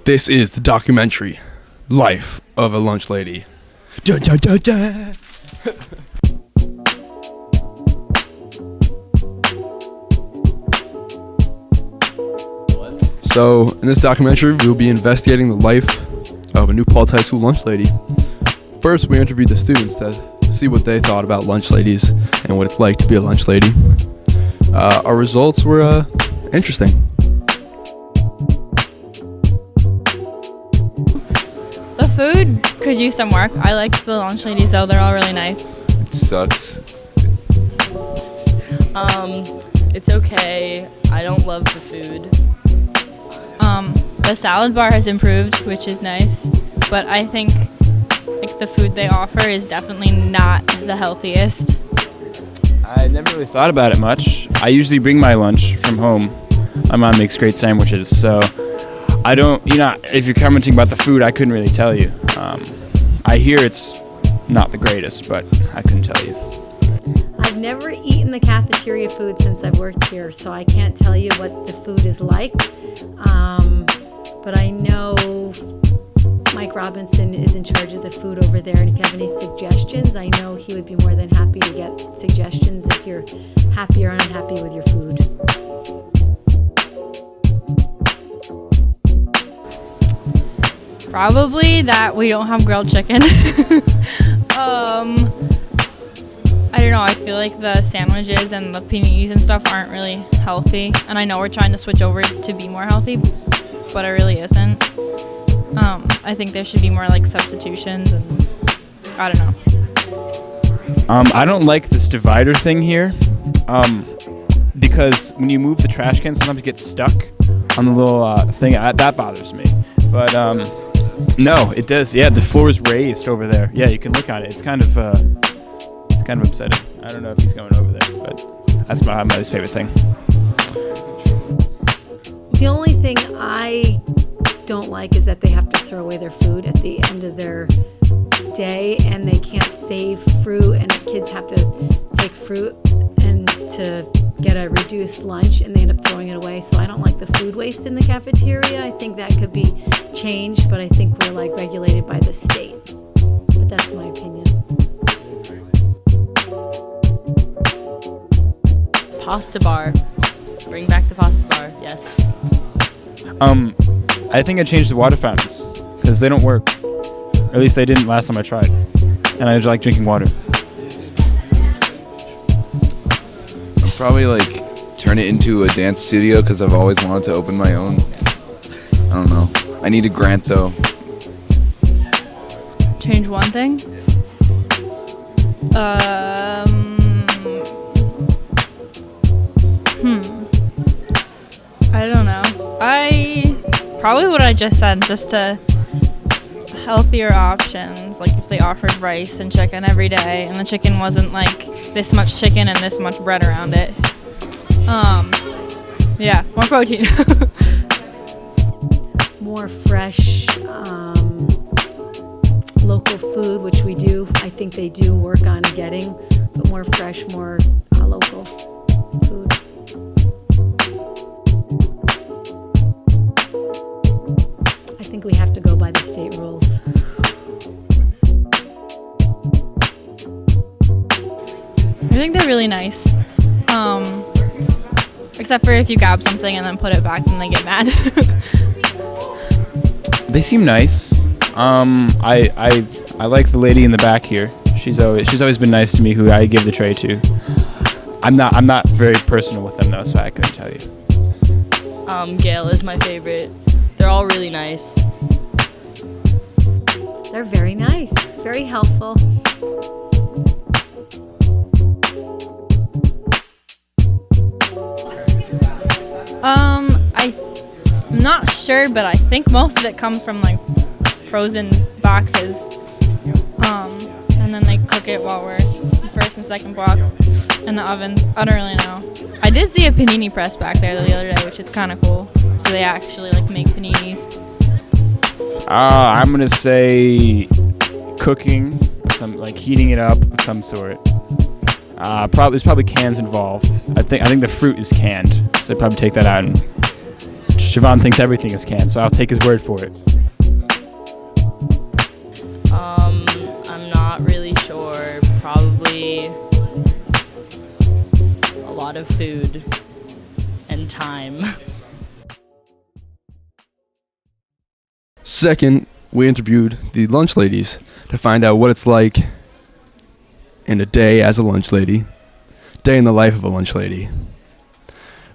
This is the documentary, Life of a Lunch Lady. Dun, dun, dun, dun. So, in this documentary, we will be investigating the life of a new Paltz High School lunch lady. First, we interviewed the students to see what they thought about lunch ladies and what it's like to be a lunch lady. Our results were interesting. The food could use some work. I like the lunch ladies though, they're all really nice. It sucks. It's okay. I don't love the food. The salad bar has improved, which is nice, but I think like the food they offer is definitely not the healthiest. I never really thought about it much. I usually bring my lunch from home. My mom makes great sandwiches, so I don't, if you're commenting about the food, I couldn't really tell you. I hear it's not the greatest, but I couldn't tell you. I've never eaten the cafeteria food since I've worked here, so I can't tell you what the food is like. But I know Mike Robinson is in charge of the food over there, and if you have any suggestions, I know he would be more than happy to get suggestions if you're happy or unhappy with your food. Probably that we don't have grilled chicken. I don't know, I feel like the sandwiches and the paninis and stuff aren't really healthy, and I know we're trying to switch over to be more healthy, but it really isn't. I think there should be more like substitutions, and I don't know. I don't like this divider thing here, because when you move the trash can, sometimes it gets stuck on the little thing. That bothers me. But no, it does. Yeah, the floor is raised over there. Yeah, you can look on it. It's kind of upsetting. I don't know if he's going over there, but that's my least favorite thing. The only thing I don't like is that they have to throw away their food at the end of their day, and they can't save fruit, and the kids have to take fruit and to get a reduced lunch, and they end up throwing it away. So I don't like the food waste in the cafeteria. I think that could be changed, but I think we're like regulated by the state. But that's my opinion. Pasta bar. Bring back the pasta bar, yes. I think I changed the water fountains because they don't work. Or at least they didn't last time I tried. And I like drinking water. I'll probably turn it into a dance studio because I've always wanted to open my own. I don't know. I need a grant though. Change one thing? I don't know. Probably what I just said, just to healthier options, like if they offered rice and chicken every day, and the chicken wasn't like this much chicken and this much bread around it. Yeah, more protein. More fresh, local food, which we do. I think they do work on getting, but more fresh, more local food. I think we have to go by the state rules. I think they're really nice. Except for if you grab something and then put it back, then they get mad. They seem nice. I like the lady in the back here. She's always been nice to me, who I give the tray to. I'm not very personal with them though, so I couldn't tell you. Gail is my favorite. They're all really nice. They're very nice, very helpful. I'm not sure, but I think most of it comes from like frozen boxes. And then they cook it while we're first and second block in the ovens. I don't really know. I did see a panini press back there the other day, which is kind of cool. So they actually like make paninis. I'm gonna say cooking, some like heating it up of some sort. There's probably cans involved. I think the fruit is canned, so they probably take that out and Siobhan thinks everything is canned, so I'll take his word for it. I'm not really sure. Probably a lot of food and time. Second, we interviewed the lunch ladies to find out what it's like in a day as a lunch lady, day in the life of a lunch lady.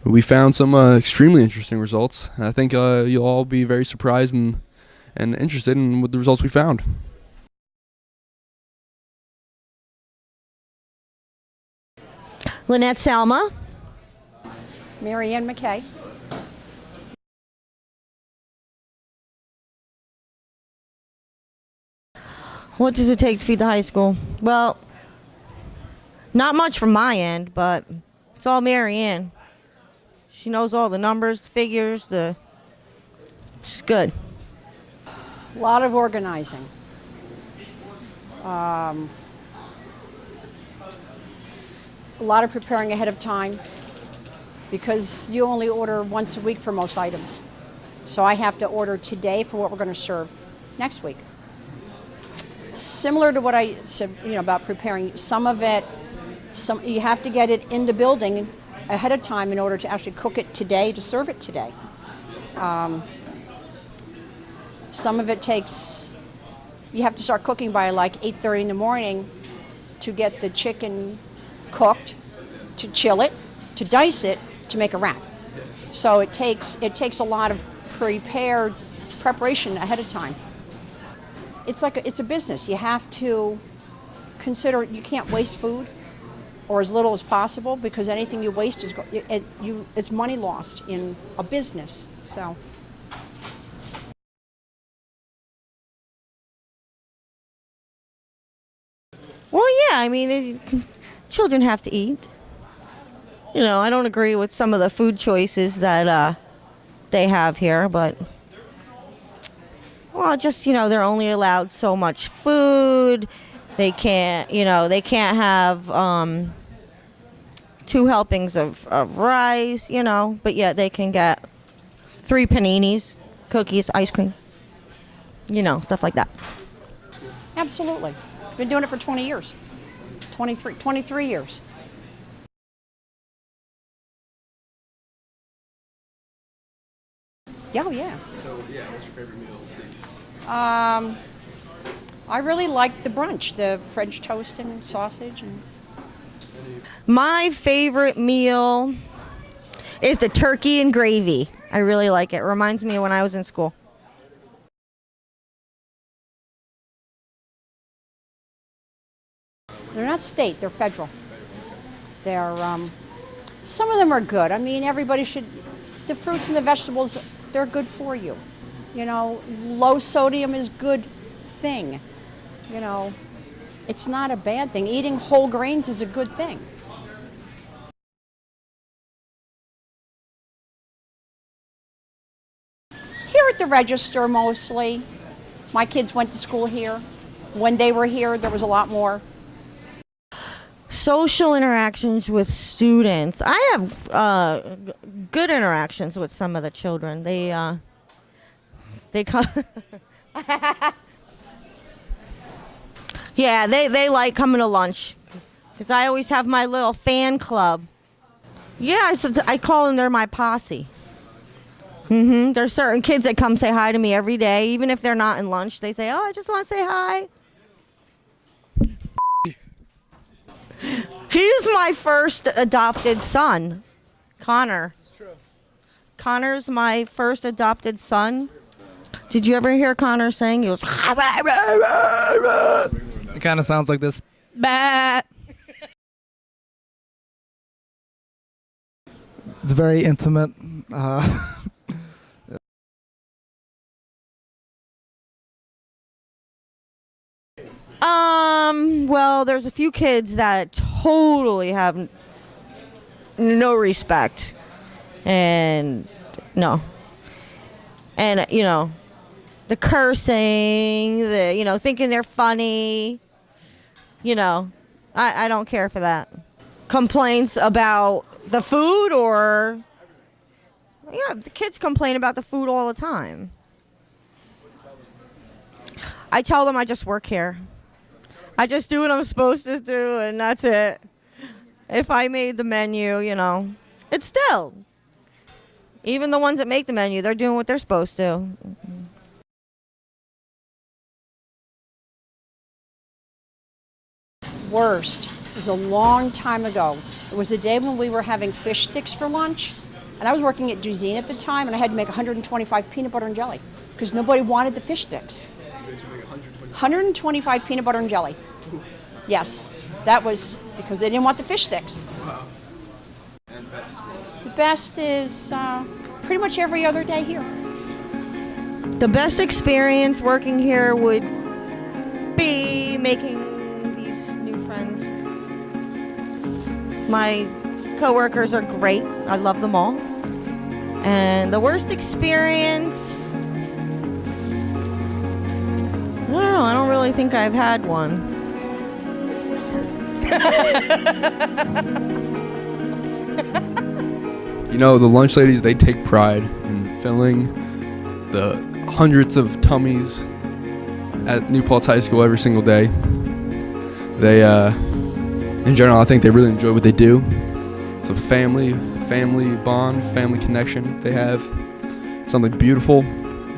We found some extremely interesting results, and I think you'll all be very surprised and interested in what the results we found. Lynette Salma. Marianne McKay. What does it take to feed the high school? Well, not much from my end, but it's all Marianne. She knows all the numbers, figures, she's good. A lot of organizing. A lot of preparing ahead of time because you only order once a week for most items. So I have to order today for what we're going to serve next week. Similar to what I said, about preparing, some of it, you have to get it in the building ahead of time in order to actually cook it today, to serve it today. Some of it takes, you have to start cooking by like 8:30 in the morning to get the chicken cooked, to chill it, to dice it, to make a wrap. So it takes a lot of preparation ahead of time. It's a business. You have to consider you can't waste food, or as little as possible, because anything you waste is it's money lost in a business. So. Well, yeah, I mean, children have to eat. I don't agree with some of the food choices that they have here, but, well, just, they're only allowed so much food. They can't, have 2 helpings of rice, but yet they can get 3 paninis, cookies, ice cream, stuff like that. Absolutely. Been doing it for 20 years. 23 years. Yeah, yeah. So, what's your favorite meal? I really like the brunch, the French toast and sausage. My favorite meal is the turkey and gravy. I really like it. It reminds me of when I was in school. They're not state, they're federal. They're, some of them are good. I mean, everybody should, the fruits and the vegetables, they're good for you. Low sodium is good thing. It's not a bad thing. Eating whole grains is a good thing. Here at the register mostly. My kids went to school here. When they were here, there was a lot more. Social interactions with students. I have good interactions with some of the children. They come. Yeah, they like coming to lunch because I always have my little fan club. Yeah, I call them, they're my posse. There's certain kids that come say hi to me every day, even if they're not in lunch. They say, "Oh, I just want to say hi." He's my first adopted son, Connor. This is true. Connor's my first adopted son. Did you ever hear Connor saying? He was. It kind of sounds like this. Bah. It's very intimate. Well, there's a few kids that totally have no respect. And no. And, the cursing, thinking they're funny. I don't care for that. Complaints about the food or Yeah, the kids complain about the food all the time. I tell them I just work here. I just do what I'm supposed to do, and that's it. If I made the menu, you know, it's still. Even the ones that make the menu, they're doing what they're supposed to. Worst was a long time ago. It was the day when we were having fish sticks for lunch, and I was working at Duzine at the time, and I had to make 125 peanut butter and jelly because nobody wanted the fish sticks. 125 peanut butter and jelly. Yes, that was because they didn't want the fish sticks. The best is pretty much every other day here. The best experience working here would be making these new friends. My coworkers are great. I love them all. And the worst experience, well, I don't really think I've had one. You know, the lunch ladies, they take pride in filling the hundreds of tummies at New Paltz High School every single day. They, in general, I think they really enjoy what they do. It's a family bond, family connection they have. It's something beautiful.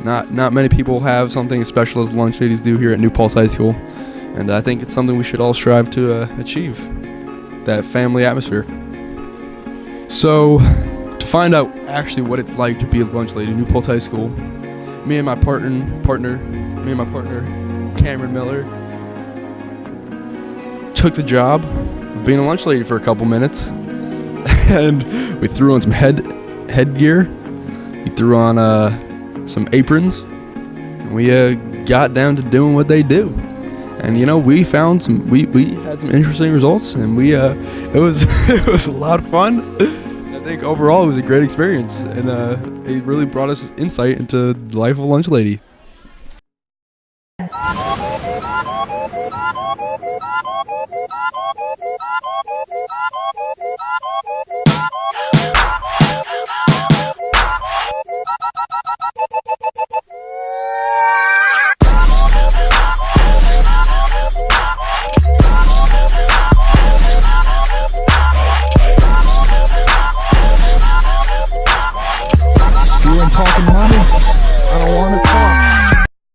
Not many people have something as special as the lunch ladies do here at New Paltz High School. And I think it's something we should all strive to achieve, that family atmosphere. So, to find out actually what it's like to be a lunch lady at New Paltz High School, me and my partner, Cameron Miller, took the job of being a lunch lady for a couple minutes. And we threw on some headgear. We threw on some aprons. And we got down to doing what they do. And you know, we found we had some interesting results, and it was it was a lot of fun. I think overall it was a great experience, and it really brought us insight into the life of a lunch lady.